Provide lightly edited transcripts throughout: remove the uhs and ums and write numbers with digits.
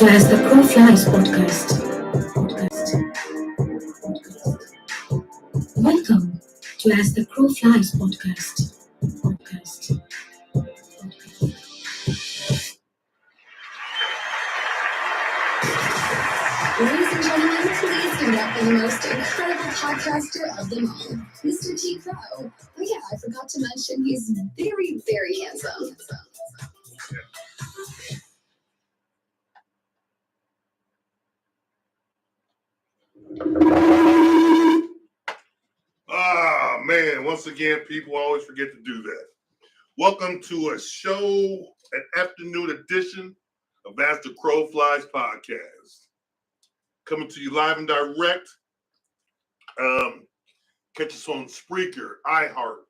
to As the Crow Flies podcast. Welcome to As the Crow Flies podcast. Ladies and gentlemen, please conduct the most incredible podcaster of them all, Mr. T. Crow. Oh yeah, I forgot to mention he's very, very handsome. Ah, man, once again, people always forget to do that. Welcome to a show, an afternoon edition of As the Crow Flies podcast. Coming to you live and direct. Catch us on Spreaker, iHeart,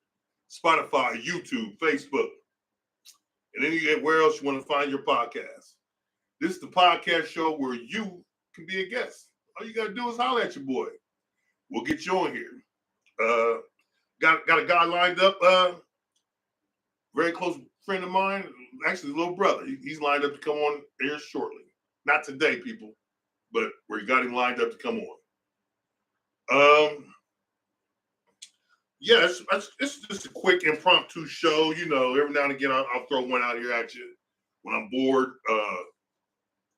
Spotify, YouTube, Facebook, and anywhere else you want to find your podcast. This is the podcast show where you can be a guest. All you got to do is holler at your boy. We'll get you on here. Got a guy lined up, very close friend of mine, actually little brother. He's lined up to come on here shortly. Not today, people, but we got him lined up to come on. Yeah, it's just a quick impromptu show. You know, every now and again I'll throw one out here at you when I'm bored,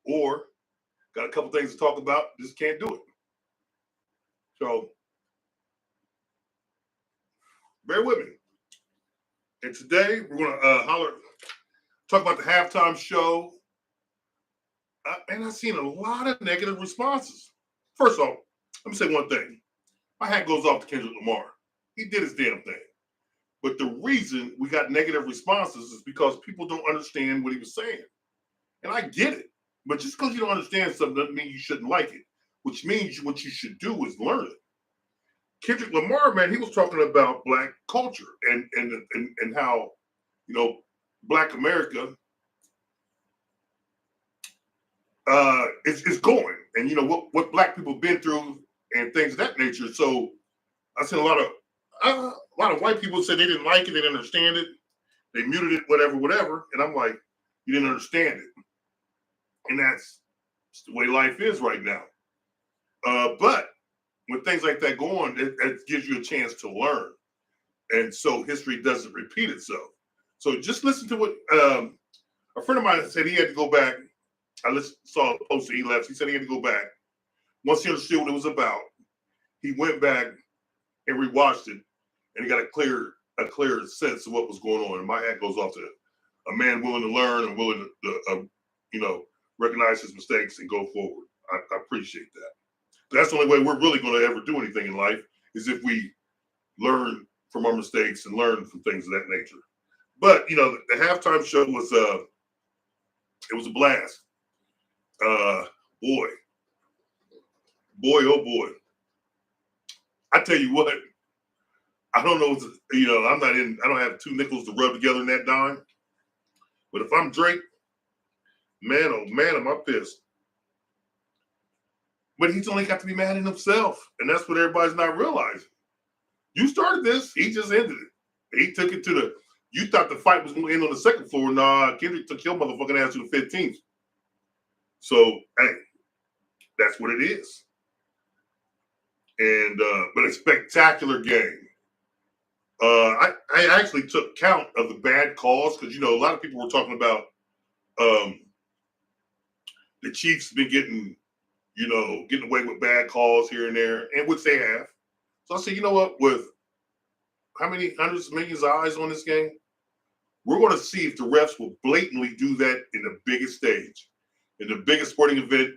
or got a couple things to talk about. Just can't do it. So bear with me. And today we're gonna talk about the halftime show. And I've seen a lot of negative responses. First off, let me say one thing. My hat goes off to Kendrick Lamar. He did his damn thing. But the reason we got negative responses is because people don't understand what he was saying. And I get it. But just because you don't understand something doesn't mean you shouldn't like it. Which means what you should do is learn it. Kendrick Lamar, man, he was talking about Black culture and how, you know, Black America is going, and you know what Black people been through and things of that nature. So I seen a lot of white people said they didn't like it, they didn't understand it, they muted it, whatever. And I'm like, you didn't understand it, and that's the way life is right now. But when things like that go on, it gives you a chance to learn. And so history doesn't repeat itself. So just listen to what a friend of mine said. He had to go back. I saw a post that he left. He said he had to go back. Once he understood what it was about, he went back and rewatched it, and he got a clear sense of what was going on. And my hat goes off to a man willing to learn and willing to recognize his mistakes and go forward. I appreciate that. That's the only way we're really going to ever do anything in life is if we learn from our mistakes and learn from things of that nature. But, you know, the halftime show was, it was a blast. Boy, oh boy. I tell you what, I don't know, I don't have two nickels to rub together in that dime. But if I'm Drake, man, oh man, am I pissed. But he's only got to be mad at himself. And that's what everybody's not realizing. You started this. He just ended it. He took it to you thought the fight was going to end on the second floor. Nah, Kendrick took your motherfucking ass to the 15th. So, hey, that's what it is. And, but a spectacular game. I actually took count of the bad calls because, you know, a lot of people were talking about the Chiefs been getting away with bad calls here and there, and which they have. So I said, you know what, with how many hundreds of millions of eyes on this game, we're going to see if the refs will blatantly do that in the biggest stage, in the biggest sporting event,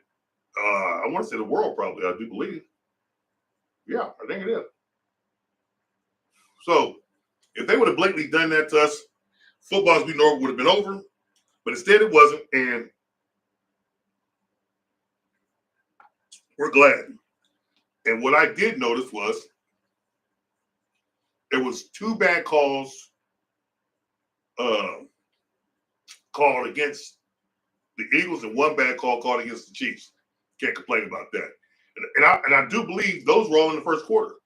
I want to say the world probably, I do believe. Yeah, I think it is. So if they would have blatantly done that to us, football as we know it would have been over, but instead it wasn't, and we're glad. And what I did notice was there was two bad calls called against the Eagles and one bad call called against the Chiefs. Can't complain about that. And I do believe those were all in the first quarter.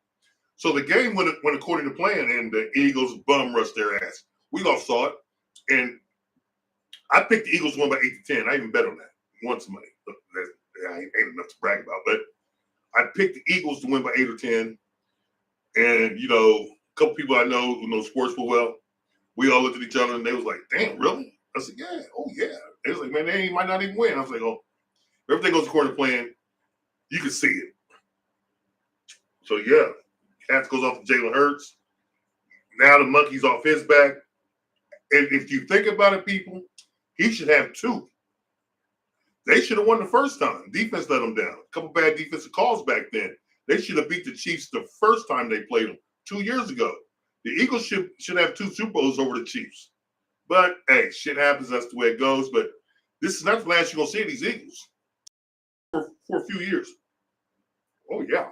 So the game went according to plan, and the Eagles bum rushed their ass. We all saw it. And I picked the Eagles won by 8-10. I even bet on that. Won some money. ain't enough to brag about, but I picked the Eagles to win by 8 or 10. And, you know, a couple people I know who know sports real well, we all looked at each other and they was like, damn, really? I said, yeah, oh yeah. They was like, man, they might not even win. I was like, oh, if everything goes according to plan, you can see it. So yeah, Cats goes off to Jalen Hurts. Now the monkey's off his back. And if you think about it, people, he should have 2. They should have won the first time. Defense let them down. A couple bad defensive calls back then. They should have beat the Chiefs the first time they played them 2 years ago. The Eagles should have 2 Super Bowls over the Chiefs. But, hey, shit happens. That's the way it goes. But this is not the last you're going to see these Eagles for a few years. Oh, yeah.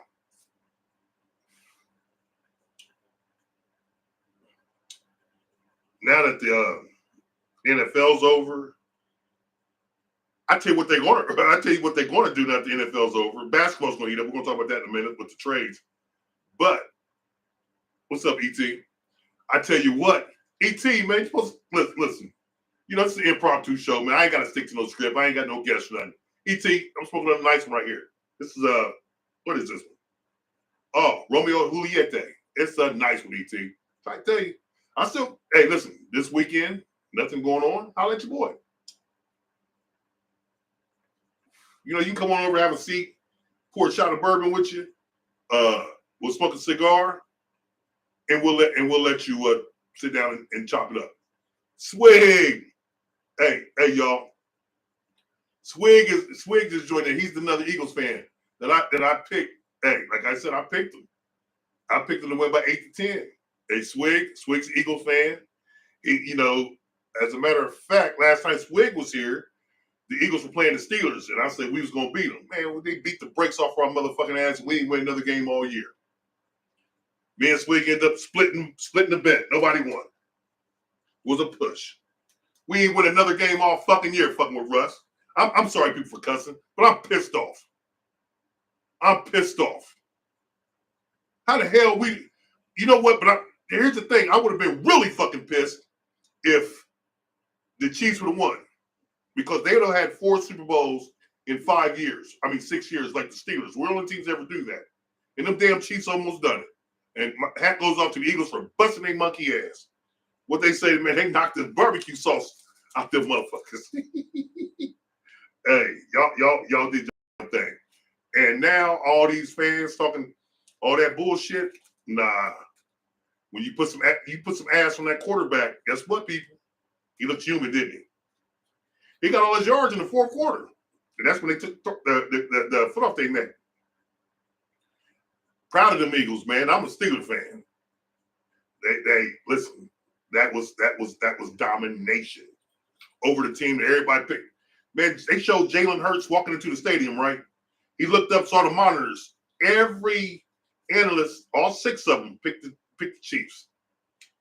Now that the NFL's over, I tell you what they're going to do now that the NFL's over. Basketball's going to eat up. We're going to talk about that in a minute with the trades. But what's up, ET? I tell you what, ET, man, you're supposed to listen. You know, this is an impromptu show, man. I ain't got to stick to no script. I ain't got no guests or nothing. ET, I'm smoking a nice one right here. This is what is this one? Oh, Romeo Juliette. It's a nice one, ET. So I tell you, hey, listen, this weekend, nothing going on. I'll let your boy. You know, you can come on over, have a seat, pour a shot of bourbon with you. We'll smoke a cigar, and we'll let you sit down and chop it up. Swig, hey, y'all. Swig is joining. He's another Eagles fan that I picked. Hey, like I said, I picked him. I picked him to win by 8 to 10. Hey, Swig's an Eagles fan. You know, as a matter of fact, last time Swig was here, the Eagles were playing the Steelers, and I said we was going to beat them. Man, they beat the brakes off our motherfucking ass, and we didn't win another game all year. Me and Swig ended up splitting the bet. Nobody won. It was a push. We ain't win another game all fucking year fucking with Russ. I'm sorry, people, for cussing, but I'm pissed off. I'm pissed off. How the hell you know what, but here's the thing. I would have been really fucking pissed if the Chiefs would have won. Because they would have had 4 Super Bowls in 5 years. I mean, 6 years, like the Steelers. We're the only teams that ever do that. And them damn Chiefs almost done it. And my hat goes off to the Eagles for busting their monkey ass. What they say, man, they knocked the barbecue sauce out them motherfuckers. Hey, y'all did your thing. And now all these fans talking all that bullshit. Nah. When you put some ass on that quarterback, guess what, people? He looked human, didn't he? He got all his yards in the fourth quarter. And that's when they took the foot off their neck. Proud of them Eagles, man. I'm a Steelers fan. They listen, that was domination over the team that everybody picked. Man, they showed Jalen Hurts walking into the stadium, right? He looked up, saw the monitors. Every analyst, all 6 of them, picked the Chiefs.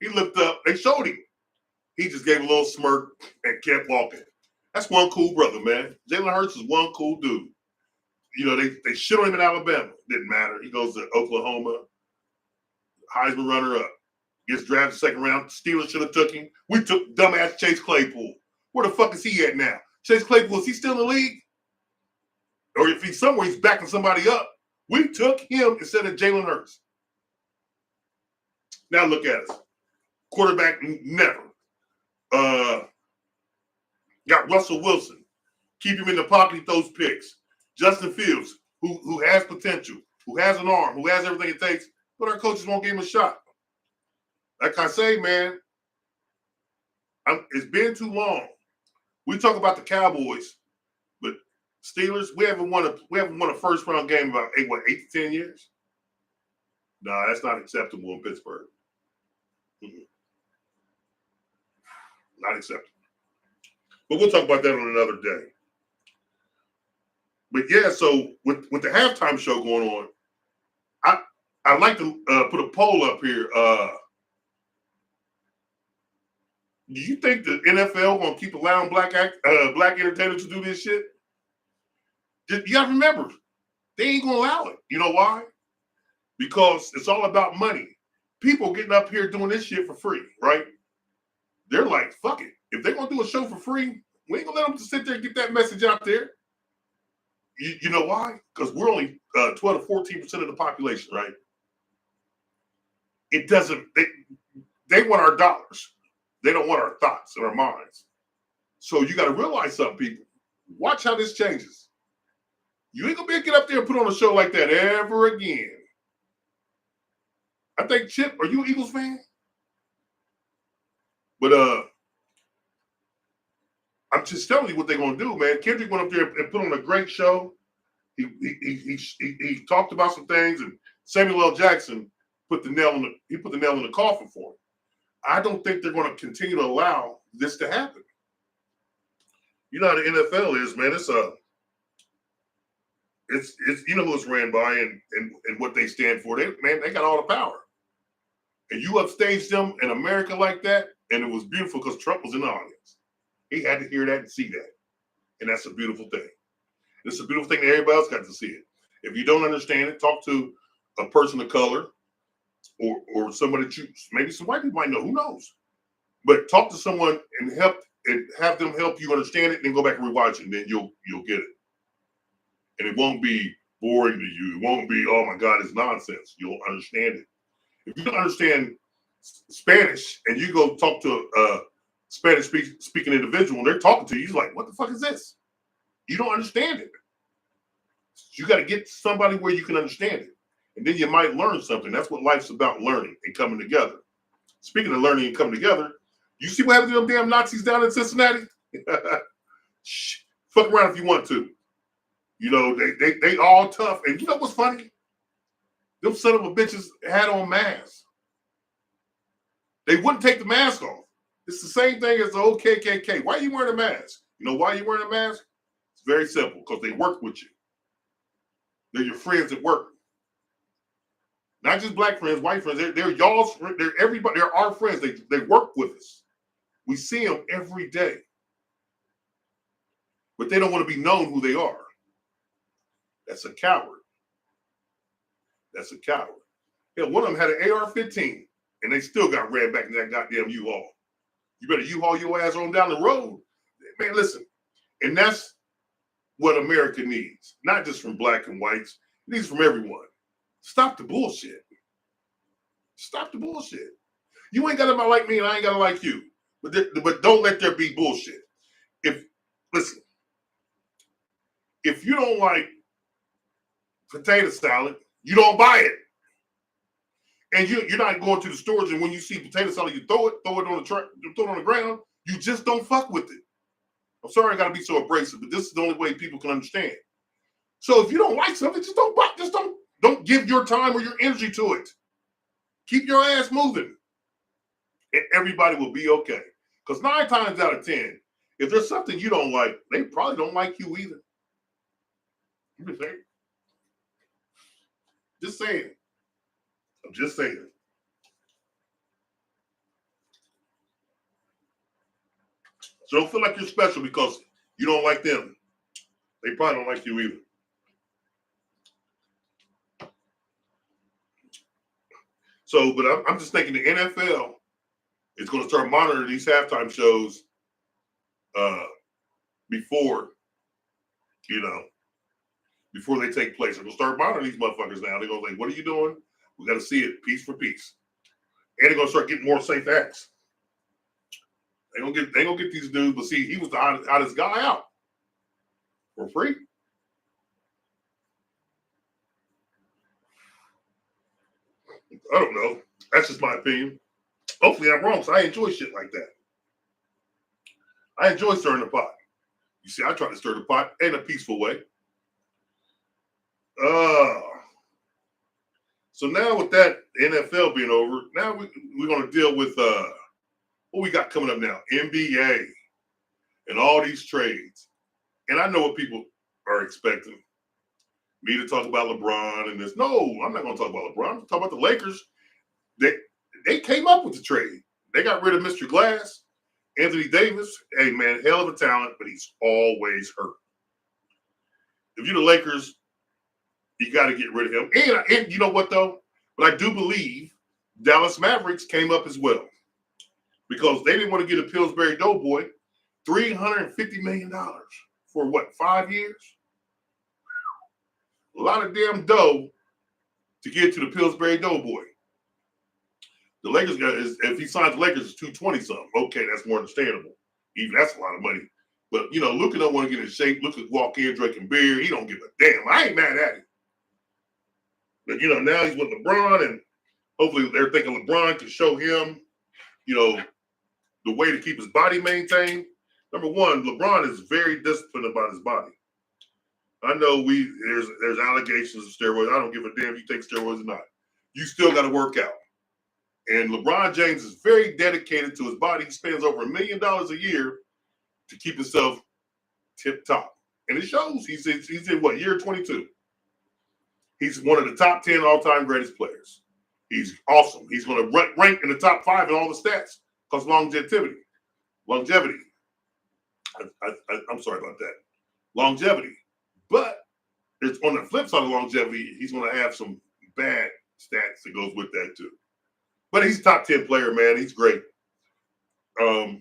He looked up, they showed him. He just gave a little smirk and kept walking. That's one cool brother, man. Jalen Hurts is one cool dude. You know, they shit on him in Alabama. Didn't matter. He goes to Oklahoma, Heisman runner-up. Gets drafted 2nd round. Steelers should have took him. We took dumbass Chase Claypool. Where the fuck is he at now? Chase Claypool, is he still in the league? Or if he's somewhere, he's backing somebody up. We took him instead of Jalen Hurts. Now look at us. Quarterback, never. Got Russell Wilson. Keep him in the pocket, he throws picks. Justin Fields, who has potential, who has an arm, who has everything it takes, but our coaches won't give him a shot. Like I say, man, it's been too long. We talk about the Cowboys, but Steelers, we haven't won a first round game in about 8 to 10 years. Nah, that's not acceptable in Pittsburgh. Mm-hmm. Not acceptable. But we'll talk about that on another day. But yeah, so with the halftime show going on, I'd like to put a poll up here. Do you think the NFL gonna keep allowing black entertainers to do this shit? You gotta remember, they ain't gonna allow it. You know why? Because it's all about money. People getting up here doing this shit for free, right? They're like, fuck it. If they're gonna do a show for free, we ain't gonna let them just sit there and get that message out there. You know why? Because we're only 12 to 14% of the population, right? It doesn't. They want our dollars. They don't want our thoughts and our minds. So you got to realize something, people. Watch how this changes. You ain't gonna be able to get up there and put on a show like that ever again. I think Chip, are you an Eagles fan? But I'm just telling you what they're gonna do, man. Kendrick went up there and put on a great show. He talked about some things, and Samuel L. Jackson put the nail in the coffin for him. I don't think they're going to continue to allow this to happen. You know how the NFL is, man. It's you know who it's ran by and what they stand for. They got all the power. And you upstaged them in America like that, and it was beautiful because Trump was in the audience. He had to hear that and see that. And that's a beautiful thing. It's a beautiful thing that everybody else got to see it. If you don't understand it, talk to a person of color or somebody that maybe some white people might know, who knows? But talk to someone and have them help you understand it, and then go back and rewatch it, and then you'll get it. And it won't be boring to you. It won't be, oh my God, it's nonsense. You'll understand it. If you don't understand Spanish and you go talk to a Spanish speaking individual and they're talking to you, you're like, what the fuck is this? You don't understand it. You got to get somebody where you can understand it. And then you might learn something. That's what life's about, learning and coming together. Speaking of learning and coming together, you see what happened to them damn Nazis down in Cincinnati? Fuck around if you want to. You know, they all tough. And you know what's funny? Them son of a bitches had on masks. They wouldn't take the mask off. It's the same thing as the old KKK. Why are you wearing a mask? You know why you're wearing a mask? It's very simple, because they work with you. They're your friends at work. Not just black friends, white friends. They're y'all's. They're everybody. They're our friends. They work with us. We see them every day. But they don't want to be known who they are. That's a coward. That's a coward. Hell, one of them had an AR-15, and they still got ran back in that goddamn U-Haul. You better U-Haul your ass on down the road. Man, listen. And that's what America needs. Not just from black and whites. It needs from everyone. Stop the bullshit. Stop the bullshit. You ain't got to like me and I ain't got to like you. But don't let there be bullshit. Listen, if you don't like potato salad, you don't buy it. And you're not going to the stores, and when you see potato salad, you throw it on the ground. You just don't fuck with it. I'm sorry I gotta be so abrasive, but this is the only way people can understand. So if you don't like something, just don't give your time or your energy to it. Keep your ass moving, and everybody will be okay. Because 9 times out of 10, if there's something you don't like, they probably don't like you either. I'm just saying. Just saying. I'm just saying. So don't feel like you're special because you don't like them. They probably don't like you either. So, but I'm just thinking the NFL is going to start monitoring these halftime shows before they take place. They're going to start monitoring these motherfuckers now. They're going to say, what are you doing? We got to see it piece for piece. And they're going to start getting more safe acts. They gonna get these dudes, but see, he was the hottest guy out for free. I don't know. That's just my opinion. Hopefully I'm wrong, so I enjoy shit like that. I enjoy stirring the pot. You see, I try to stir the pot in a peaceful way. So now with that NFL being over, now we're gonna deal with what we got coming up now, NBA and all these trades. And I know what people are expecting. Me to talk about LeBron and this. No, I'm not going to talk about LeBron. I'm going to talk about the Lakers. They came up with the trade. They got rid of Mr. Glass. Anthony Davis, hey, man, hell of a talent, but he's always hurt. If you're the Lakers, you got to get rid of him. And you know what, though? But I do believe Dallas Mavericks came up as well. Because they didn't want to get a Pillsbury Doughboy $350 million for what, 5 years? a lot of damn dough to get to the Pillsbury Doughboy. The Lakers got if he signs the Lakers, it's 220 something. Okay, that's more understandable. Even that's a lot of money. But you know, Luka don't want to get in shape. Luka walk in drinking beer. He don't give a damn. I ain't mad at him. But you know, now he's with LeBron, and hopefully they're thinking LeBron can show him, you know, the way to keep his body maintained. Number one, LeBron is very disciplined about his body. I know there's allegations of steroids. I don't give a damn if you take steroids or not. You still got to work out. And LeBron James is very dedicated to his body. He spends over $1 million a year to keep himself tip top. And it shows. He's in what, year 22? He's one of the top 10 all-time greatest players. He's awesome. He's going to rank in the top 5 in all the stats because longevity. I'm sorry about that. Longevity. But it's on the flip side of longevity, he's going to have some bad stats that goes with that too. But he's a top 10 player, man. He's great. To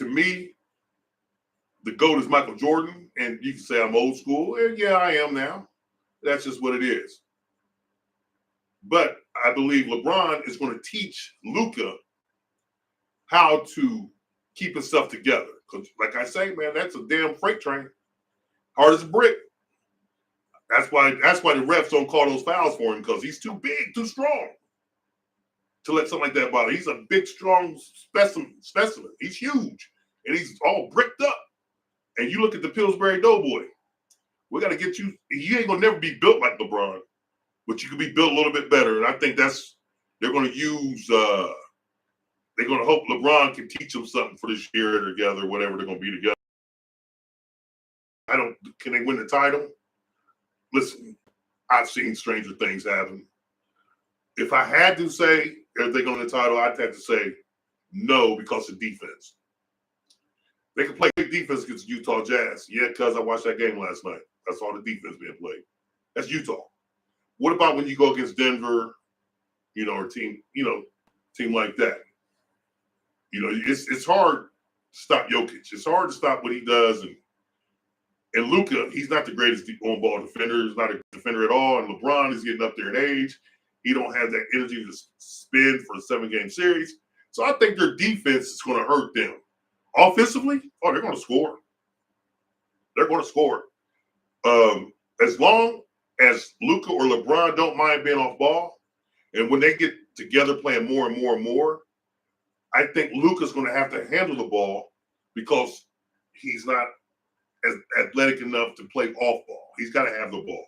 me, the GOAT is Michael Jordan, and you can say I'm old school. And yeah, I am now. That's just what it is. But I believe LeBron is going to teach Luka how to keep himself together. Because, like I say, man, that's a damn freight train. Hard as a brick. That's why the refs don't call those fouls for him, because he's too big, too strong to let something like that bother. He's a big, strong specimen. He's huge, and he's all bricked up. And you look at the Pillsbury Doughboy. We got to get you. You ain't gonna never be built like LeBron, but you can be built a little bit better. And I think they're going to use. They're going to hope LeBron can teach them something for this year together, whatever they're going to be together. Can they win the title? Listen, I've seen stranger things happen. If I had to say, are they going to win the title, I'd have to say no, because of defense. They can play defense against Utah Jazz. Yeah, because I watched that game last night. I saw the defense being played. That's Utah. What about when you go against Denver, or team like that? It's hard to stop Jokic. It's hard to stop what he does. And Luka, he's not the greatest on-ball defender. He's not a defender at all. And LeBron is getting up there in age. He don't have that energy to spend for a 7-game series. So I think their defense is going to hurt them. Offensively, they're going to score. They're going to score. As long as Luka or LeBron don't mind being off ball, and when they get together playing more and more and more, I think Luka's going to have to handle the ball because he's not as athletic enough to play off ball. He's got to have the ball.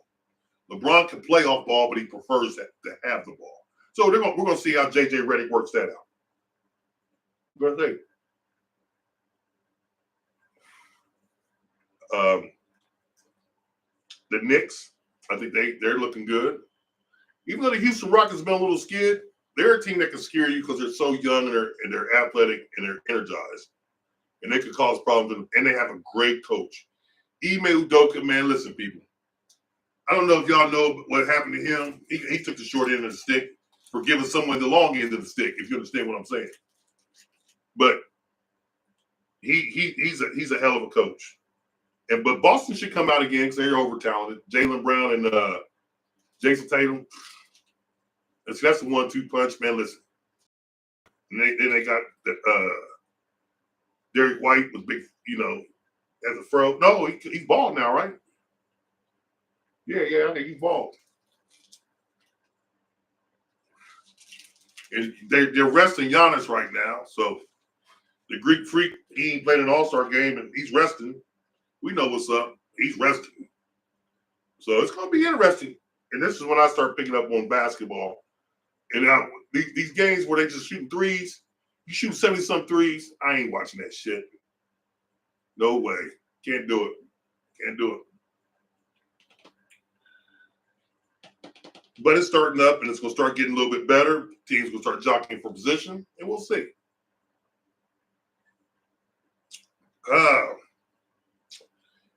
LeBron can play off ball, but he prefers to have the ball. So we're going to see how J.J. Redick works that out. What do you think? The Knicks, I think they're looking good. Even though the Houston Rockets have been a little skid, they're a team that can scare you because they're so young and they're athletic and they're energized. And they could cause problems. And they have a great coach. Ime Udoka, man, listen, people. I don't know if y'all know what happened to him. He took the short end of the stick for giving someone the long end of the stick, if you understand what I'm saying. But he's a hell of a coach. But Boston should come out again because they're over-talented. Jaylen Brown and Jason Tatum. And so that's the 1-2 punch, man. Listen. And then they got Derek White was big, as a fro. No, he's bald now, right? Yeah, I think he's bald. And they're resting Giannis right now. So the Greek Freak, he ain't played an All-Star game and he's resting. We know what's up. He's resting. So it's going to be interesting. And this is when I start picking up on basketball. And now these games where they just shooting threes, you shoot 70-some threes, I ain't watching that shit. No way. Can't do it. But it's starting up, and it's going to start getting a little bit better. Teams will start jockeying for position, and we'll see.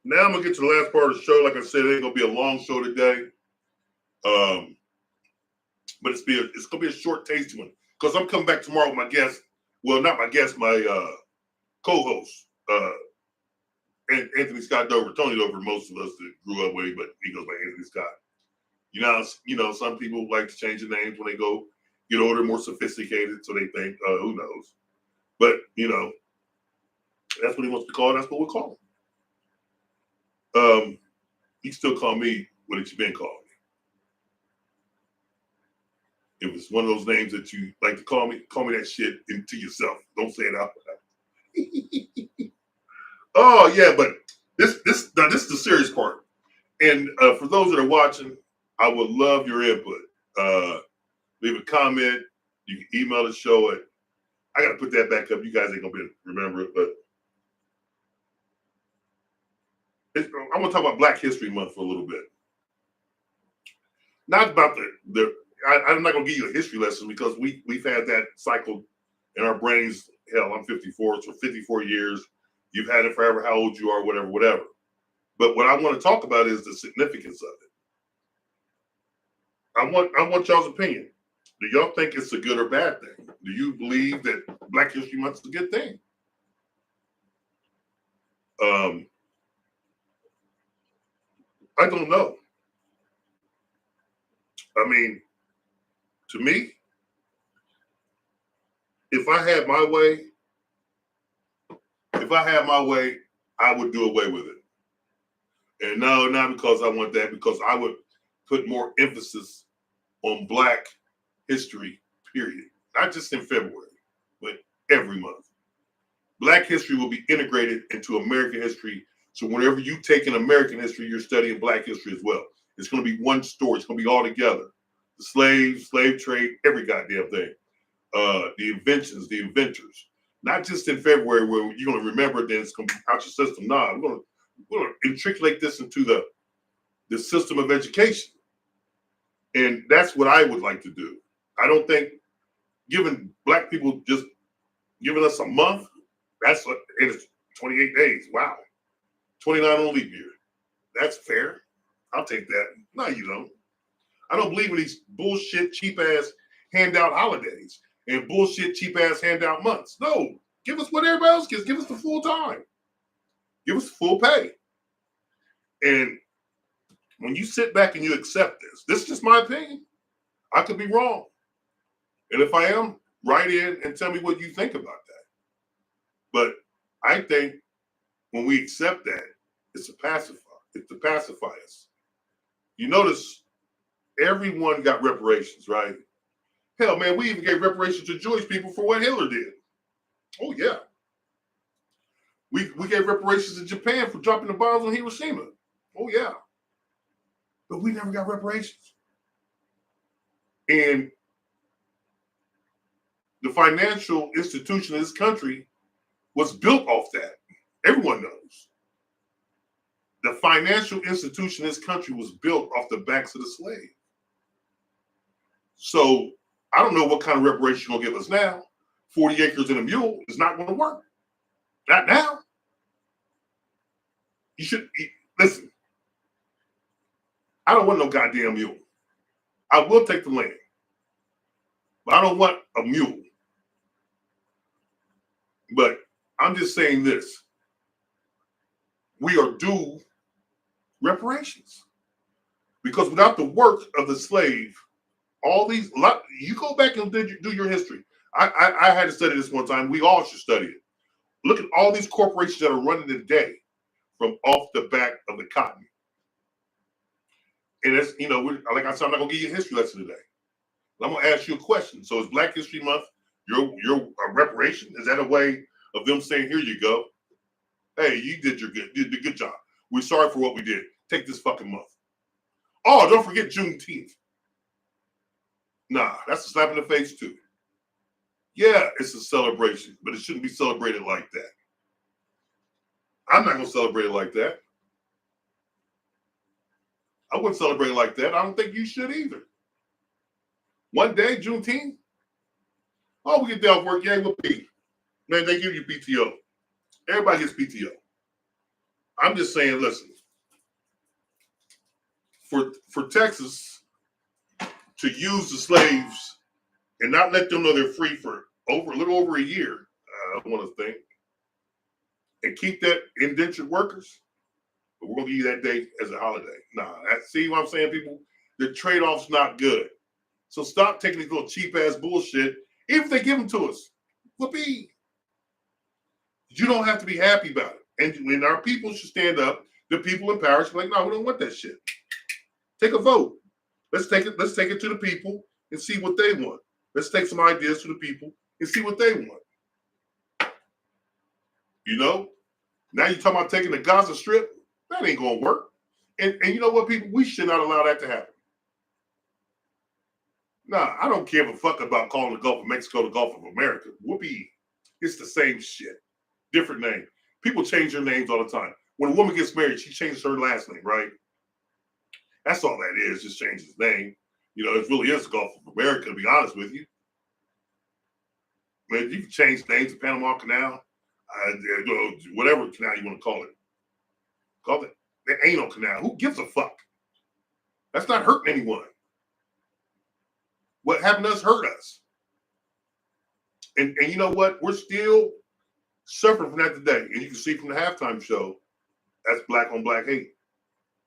Now I'm going to get to the last part of the show. Like I said, it ain't going to be a long show today. But it's going to be a short, tasty one. Because I'm coming back tomorrow with my guest. Well, not my guest, my co-host. and Anthony Scott Dover, Tony Dover, most of us that grew up with him, but he goes by Anthony Scott. You know, some people like to change the names when they get older, more sophisticated, so they think, who knows? But you know, that's what he wants to call. That's what we'll call him. He still call me what it's been called. If it's one of those names that you like to call me that shit into yourself. Don't say it out loud. Oh yeah, but this is the serious part. And for those that are watching, I would love your input. Leave a comment. You can email the show at. I gotta put that back up. You guys ain't gonna be able to remember it, but I'm gonna talk about Black History Month for a little bit. Not about I'm not gonna give you a history lesson because we've had that cycle in our brains. Hell, I'm 54, so 54 years. You've had it forever, how old you are, whatever. But what I want to talk about is the significance of it. I want y'all's opinion. Do y'all think it's a good or bad thing? Do you believe that Black History Month is a good thing? I don't know. I mean, to me, if I had my way, I would do away with it. And no, not because I want that, because I would put more emphasis on Black history, period. Not just in February, but every month. Black history will be integrated into American history. So whenever you take in American history, you're studying Black history as well. It's going to be one story. It's going to be all together. The slaves, slave trade, every goddamn thing. The inventions, the inventors. Not just in February where you're going to remember that it's going to be out your system. Nah, we're going to intriculate this into the system of education. And that's what I would like to do. I don't think giving Black people just giving us a month, it's 28 days. Wow. 29 on leap year. That's fair. I'll take that. No, you don't. I don't believe in these bullshit, cheap ass handout holidays and bullshit, cheap ass handout months. No, give us what everybody else gets. Give us the full time. Give us full pay. And when you sit back and you accept this is just my opinion. I could be wrong. And if I am, write in and tell me what you think about that. But I think when we accept that, it's a pacifier. It's to pacify us. You notice everyone got reparations, right? Hell, man, we even gave reparations to Jewish people for what Hitler did. Oh, yeah. We gave reparations to Japan for dropping the bombs on Hiroshima. Oh, yeah. But we never got reparations. And the financial institution of this country was built off that. Everyone knows. The financial institution of this country was built off the backs of the slave. So I don't know what kind of reparation you're going to give us now. 40 acres and a mule is not going to work. Not now. You should, listen, I don't want no goddamn mule. I will take the land, but I don't want a mule. But I'm just saying this. We are due reparations. Because without the work of the slave, you go back and do your history. I had to study this one time. We all should study it. Look at all these corporations that are running today from off the back of the cotton. And it's, like I said, I'm not going to give you a history lesson today. I'm going to ask you a question. So is Black History Month your reparation? Is that a way of them saying, here you go? Hey, you did the good job. We're sorry for what we did. Take this fucking month. Oh, don't forget Juneteenth. Nah, that's a slap in the face too. Yeah, it's a celebration, but it shouldn't be celebrated like that. I'm not going to celebrate it like that. I wouldn't celebrate it like that. I don't think you should either. One day, Juneteenth. Oh, we get day off work. Yeah, we'll pay. Man, they give you PTO. Everybody gets PTO. I'm just saying, listen, for Texas to use the slaves and not let them know they're free for a little over a year, I want to think, and keep that indentured workers, but we're gonna give you that day as a holiday. Nah, see what I'm saying, people? The trade-off's not good. So stop taking these little cheap-ass bullshit, even if they give them to us. Whoopee. You don't have to be happy about it. And our people should stand up. The people in power should be like, no, we don't want that shit. Take a vote. Let's take it to the people and see what they want. Let's take some ideas to the people and see what they want. You know? Now you're talking about taking the Gaza Strip? That ain't gonna work. And you know what, people? We should not allow that to happen. Nah, I don't give a fuck about calling the Gulf of Mexico the Gulf of America. Whoopee. It's the same shit. Different name. People change their names all the time. When a woman gets married, she changes her last name, right? That's all that is, just changes his name. You know, it really is the Gulf of America, to be honest with you. Man, you can change names to Panama Canal, whatever canal you want to call it. Call it the anal canal. Who gives a fuck? That's not hurting anyone. What happened to us hurt us. And you know what? We're still suffering from that today. And you can see from the halftime show, that's black on black hate.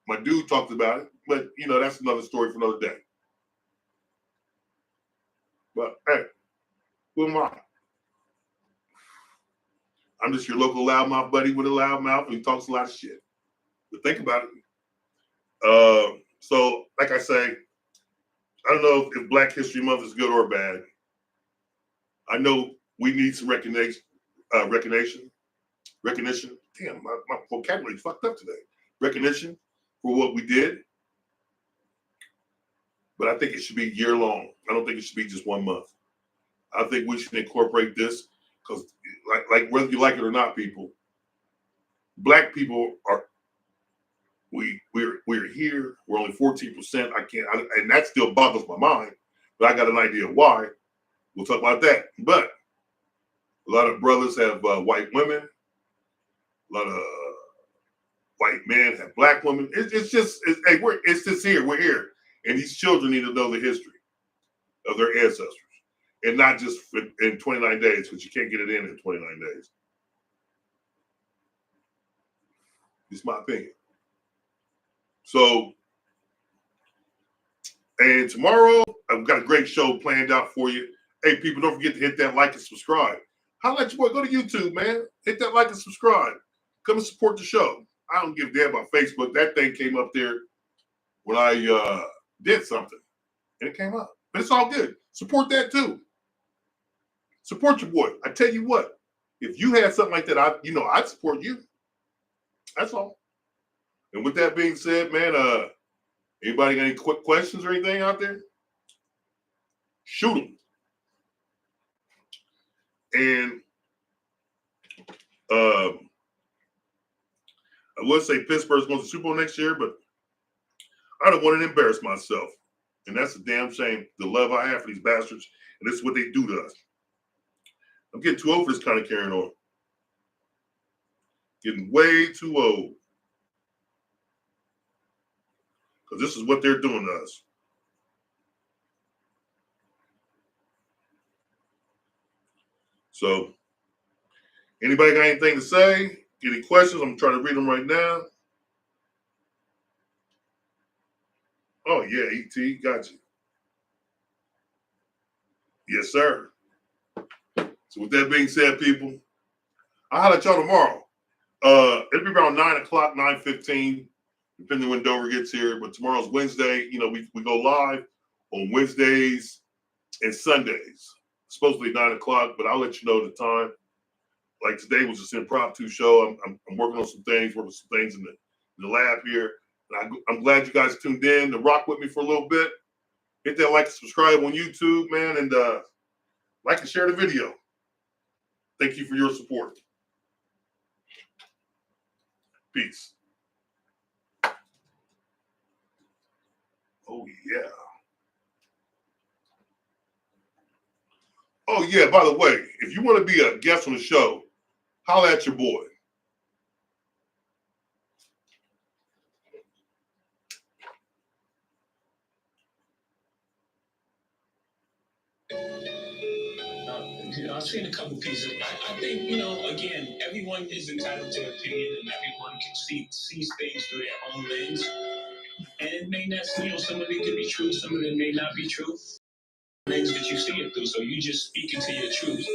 My dude talked about it, but you know, that's another story for another day. But hey, who am I? I'm just your local loudmouth buddy with a loud mouth who talks a lot of shit. But think about it. So, like I say, I don't know if Black History Month is good or bad. I know we need some recognition. Damn, my vocabulary fucked up today. Recognition for what we did. But I think it should be year long. I don't think it should be just 1 month. I think we should incorporate this because, like whether you like it or not, people, Black people are we're here. We're only 14%. And that still boggles my mind. But I got an idea why. We'll talk about that. But a lot of brothers have white women. A lot of white men have Black women. It's just here. We're here, and these children need to know the history of their ancestors, and not just in 29 days, because you can't get it in 29 days. It's my opinion. So, and tomorrow I've got a great show planned out for you. Hey, people, don't forget to hit that like and subscribe. Holla at your boy. Go to YouTube, man. Hit that like and subscribe. Come and support the show. I don't give a damn about Facebook. That thing came up there when I did something, and it came up. But it's all good. Support that too. Support your boy. I tell you what, if you had something like that, I'd support you. That's all. And with that being said, man, anybody got any quick questions or anything out there? Shoot them. And I would say Pittsburgh's going to the Super Bowl next year, but I don't want to embarrass myself. And that's a damn shame. The love I have for these bastards, and this is what they do to us. I'm getting too old for this kind of carrying on. Getting way too old. Because this is what they're doing to us. So, anybody got anything to say? Any questions? I'm trying to read them right now. Oh, yeah, E.T., got you. Yes, sir. So with that being said, people, I'll holler at y'all tomorrow. It'll be around 9 o'clock, 9:15, depending when Dover gets here. But tomorrow's Wednesday. You know, we go live on Wednesdays and Sundays. Supposedly 9 o'clock, but I'll let you know the time. Like today was just an impromptu show. I'm working on some things in the lab here. And I'm glad you guys tuned in to rock with me for a little bit. Hit that like and subscribe on YouTube, man, and like and share the video. Thank you for your support. Peace. Oh, yeah. Oh, yeah, by the way, if you want to be a guest on the show, holla at your boy. I've seen a couple pieces. I think, you know, again, everyone is entitled to opinion and everyone can see things through their own lens. And it may not, you know, some of it could be true, some of it may not be true. Lens that you see it through, so you just speak into your truth.